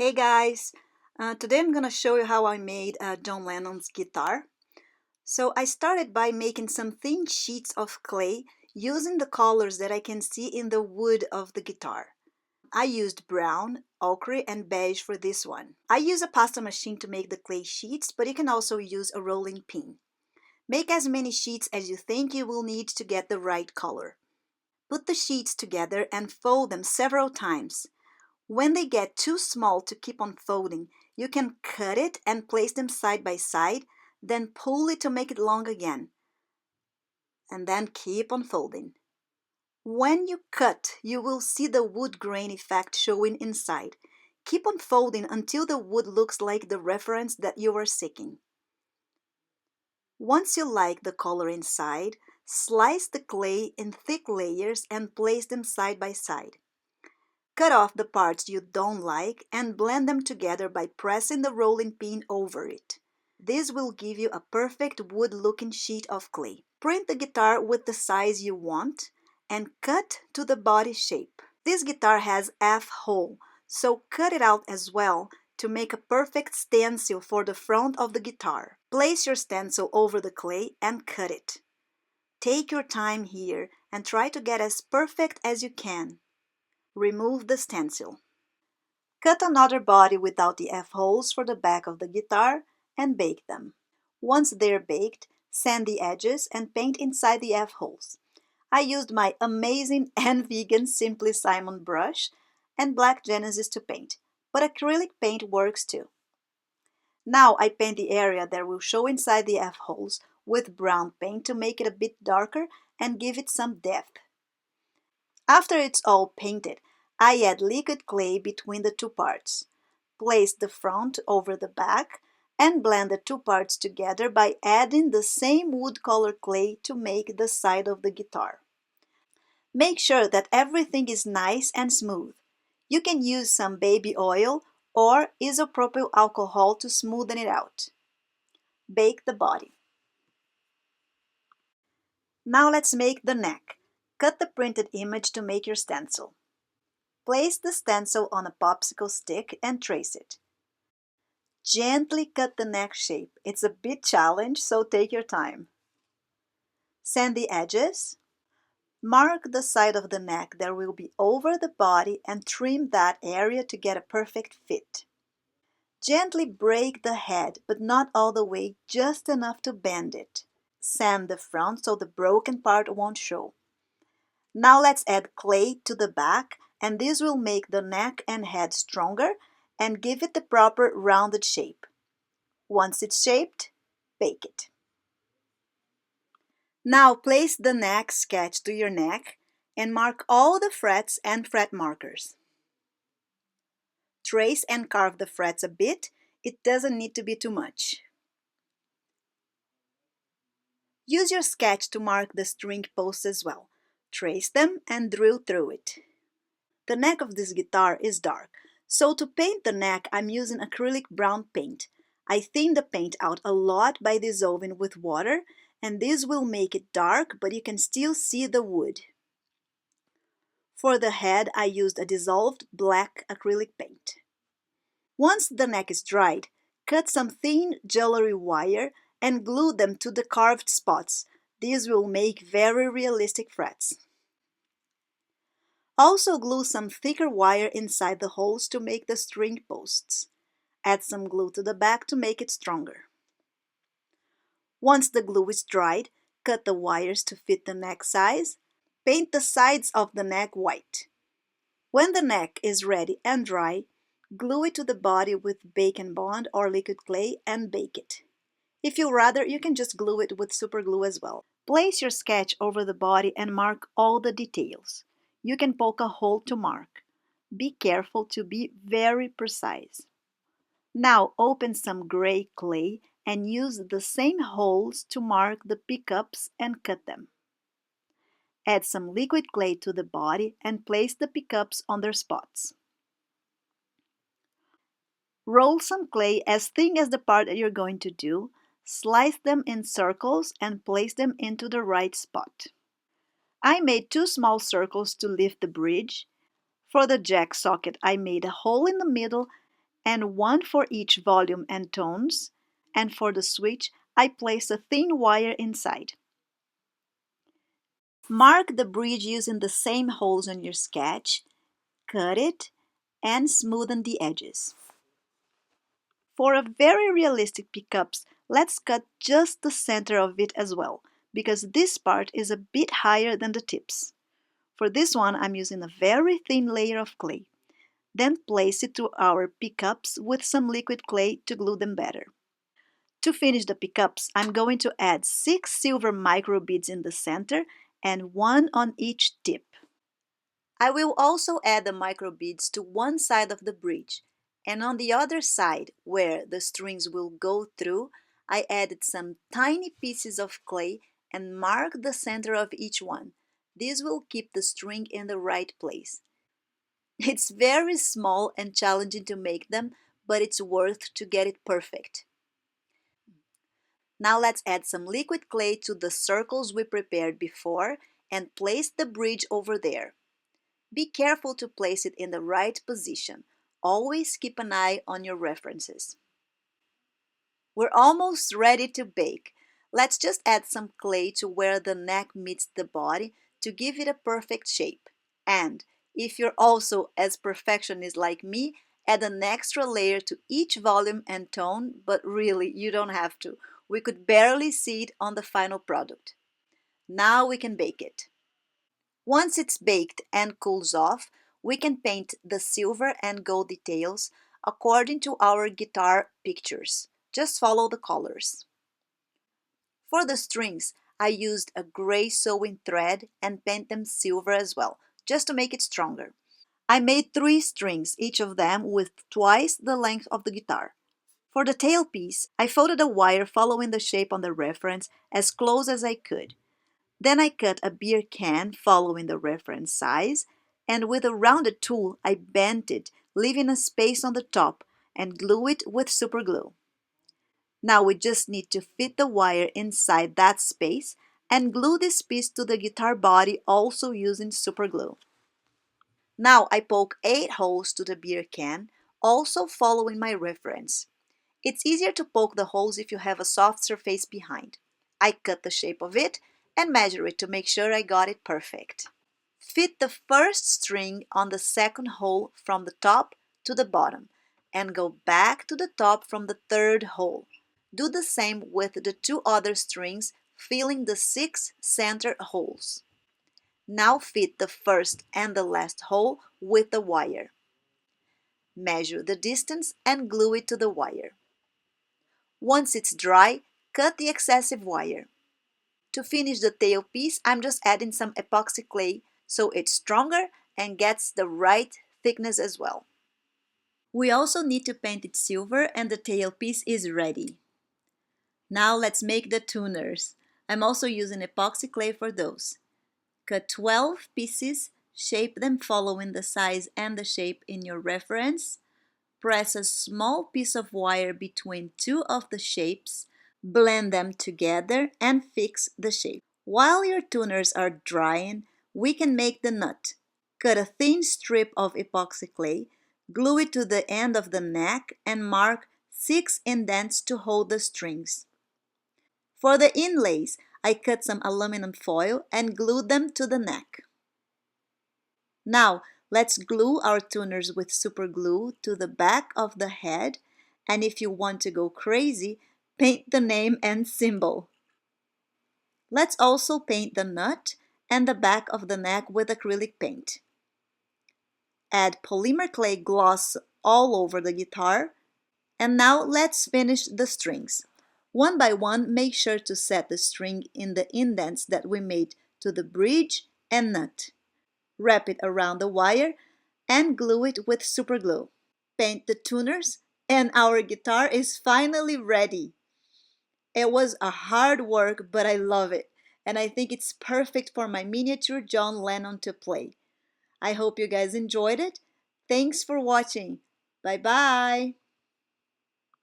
Hey guys, today I'm gonna show you how I made John Lennon's guitar. So I started by making some thin sheets of clay using the colors that I can see in the wood of the guitar. I used brown, ochre, and beige for this one. I use a pasta machine to make the clay sheets, but you can also use a rolling pin. Make as many sheets as you think you will need to get the right color. Put the sheets together and fold them several times. When they get too small to keep on folding, you can cut it and place them side by side, then pull it to make it long again, and then keep on folding. When you cut, you will see the wood grain effect showing inside. Keep on folding until the wood looks like the reference that you are seeking. Once you like the color inside, slice the clay in thick layers and place them side by side. Cut off the parts you don't like and blend them together by pressing the rolling pin over it. This will give you a perfect wood-looking sheet of clay. Print the guitar with the size you want and cut to the body shape. This guitar has F hole, so cut it out as well to make a perfect stencil for the front of the guitar. Place your stencil over the clay and cut it. Take your time here and try to get as perfect as you can. Remove the stencil. Cut another body without the F-holes for the back of the guitar and bake them. Once they're baked, sand the edges and paint inside the F-holes. I used my amazing and vegan Simply Simon brush and Black Genesis to paint, but acrylic paint works too. Now I paint the area that will show inside the F-holes with brown paint to make it a bit darker and give it some depth. After it's all painted, I add liquid clay between the two parts. Place the front over the back and blend the two parts together by adding the same wood color clay to make the side of the guitar. Make sure that everything is nice and smooth. You can use some baby oil or isopropyl alcohol to smoothen it out. Bake the body. Now let's make the neck. Cut the printed image to make your stencil. Place the stencil on a popsicle stick and trace it. Gently cut the neck shape. It's a bit challenge, so take your time. Sand the edges. Mark the side of the neck that will be over the body and trim that area to get a perfect fit. Gently break the head, but not all the way, just enough to bend it. Sand the front so the broken part won't show. Now let's add clay to the back, and this will make the neck and head stronger and give it the proper rounded shape. Once it's shaped, bake it. Now place the neck sketch to your neck and mark all the frets and fret markers. Trace and carve the frets a bit. It doesn't need to be too much. Use your sketch to mark the string posts as well. Trace them and drill through it. The neck of this guitar is dark, so to paint the neck I'm using acrylic brown paint. I thin the paint out a lot by dissolving with water, and this will make it dark, but you can still see the wood. For the head I used a dissolved black acrylic paint. Once the neck is dried, cut some thin jewelry wire and glue them to the carved spots. These will make very realistic frets. Also glue some thicker wire inside the holes to make the string posts. Add some glue to the back to make it stronger. Once the glue is dried, cut the wires to fit the neck size. Paint the sides of the neck white. When the neck is ready and dry, glue it to the body with Bake Bond or liquid clay and bake it. If you'd rather, you can just glue it with super glue as well. Place your sketch over the body and mark all the details. You can poke a hole to mark. Be careful to be very precise. Now open some gray clay and use the same holes to mark the pickups and cut them. Add some liquid clay to the body and place the pickups on their spots. Roll some clay as thin as the part that you're going to do, slice them in circles and place them into the right spot. I made 2 small circles to lift the bridge. For the jack socket, I made a hole in the middle and one for each volume and tones, and for the switch, I place a thin wire inside. Mark the bridge using the same holes on your sketch, cut it, and smoothen the edges. For a very realistic pickups, let's cut just the center of it as well, because this part is a bit higher than the tips. For this one, I'm using a very thin layer of clay. Then place it to our pickups with some liquid clay to glue them better. To finish the pickups, I'm going to add 6 silver micro beads in the center and 1 on each tip. I will also add the micro beads to one side of the bridge, and on the other side, where the strings will go through, I added some tiny pieces of clay and marked the center of each one. This will keep the string in the right place. It's very small and challenging to make them, but it's worth to get it perfect. Now let's add some liquid clay to the circles we prepared before and place the bridge over there. Be careful to place it in the right position. Always keep an eye on your references. We're almost ready to bake. Let's just add some clay to where the neck meets the body to give it a perfect shape. And if you're also as perfectionist like me, add an extra layer to each volume and tone, but really, you don't have to. We could barely see it on the final product. Now we can bake it. Once it's baked and cools off, we can paint the silver and gold details according to our guitar pictures. Just follow the colors. For the strings, I used a gray sewing thread and paint them silver as well, just to make it stronger. I made 3 strings, each of them with twice the length of the guitar. For the tailpiece, I folded a wire following the shape on the reference as close as I could. Then I cut a beer can following the reference size, and with a rounded tool I bent it, leaving a space on the top, and glue it with super glue. Now we just need to fit the wire inside that space and glue this piece to the guitar body also using super glue. Now I poke 8 holes to the beer can, also following my reference. It's easier to poke the holes if you have a soft surface behind. I cut the shape of it and measure it to make sure I got it perfect. Fit the first string on the second hole from the top to the bottom and go back to the top from the third hole. Do the same with the 2 other strings, filling the 6 center holes. Now fit the first and the last hole with the wire. Measure the distance and glue it to the wire. Once it's dry, cut the excessive wire. To finish the tailpiece, I'm just adding some epoxy clay so it's stronger and gets the right thickness as well. We also need to paint it silver and the tailpiece is ready. Now let's make the tuners. I'm also using epoxy clay for those. Cut 12 pieces, shape them following the size and the shape in your reference. Press a small piece of wire between 2 of the shapes, blend them together and fix the shape. While your tuners are drying, we can make the nut. Cut a thin strip of epoxy clay, glue it to the end of the neck and mark 6 indents to hold the strings. For the inlays, I cut some aluminum foil and glued them to the neck. Now, let's glue our tuners with super glue to the back of the head, and if you want to go crazy, paint the name and symbol. Let's also paint the nut and the back of the neck with acrylic paint. Add polymer clay gloss all over the guitar. And now let's finish the strings. One by one, make sure to set the string in the indents that we made to the bridge and nut. Wrap it around the wire and glue it with super glue. Paint the tuners and our guitar is finally ready. It was a hard work, but I love it. And I think it's perfect for my miniature John Lennon to play. I hope you guys enjoyed it. Thanks for watching. Bye-bye.